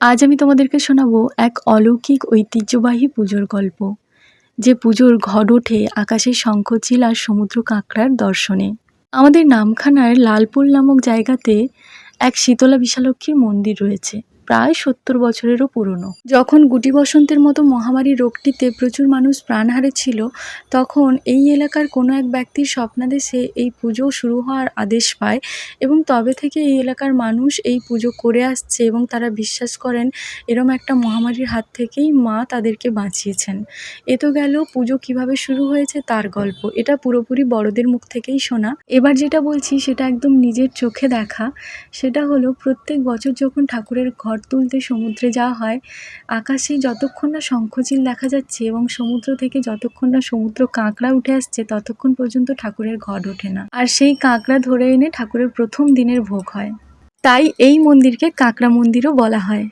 আজ আমি তোমাদেরকে শোনাবো এক অলৌকিক ঐতিহ্যবাহী পুজোর গল্প, যে পুজোর ঘট ওঠে আকাশের শঙ্খচিল আর সমুদ্র কাঁকড়ার দর্শনে। আমাদের নামখানার লালপুর নামক জায়গাতে এক শীতলা বিশালক্ষীর মন্দির রয়েছে, প্রায় ৭০ বছরেরও পুরনো। যখন গুটি বসন্তের মতো মহামারী রোগটিতে প্রচুর মানুষ প্রাণ হারিয়েছিল, তখন এই এলাকার কোনো এক ব্যক্তির স্বপ্নাদেশে এই পুজো শুরু হওয়ার আদেশ পায় এবং তবে থেকে এই এলাকার মানুষ এই পুজো করে আসছে এবং তারা বিশ্বাস করেন এরম একটা মহামারীর হাত থেকেই মা তাদেরকে বাঁচিয়েছেন। এ তো গেল পুজো কিভাবে শুরু হয়েছে তার গল্প, এটা পুরোপুরি বড়দের মুখ থেকেই শোনা। এবার যেটা বলছি সেটা একদম নিজের চোখে দেখা। সেটা হলো প্রত্যেক বছর যখন ঠাকুরের ঘট তুলতে সমুদ্রে যাওয়া হয়, আকাশে যতক্ষণ না শঙ্খচিল দেখা যাচ্ছে এবং সমুদ্র থেকে যতক্ষণ না সমুদ্র কাঁকড়া উঠে আসছে ততক্ষণ পর্যন্ত ঠাকুরের ঘট ওঠে না, আর সেই কাঁকড়া ধরে এনে ঠাকুরের প্রথম দিনের ভোগ হয়। তাই এই মন্দিরকে কাঁকড়া মন্দিরও বলা হয়।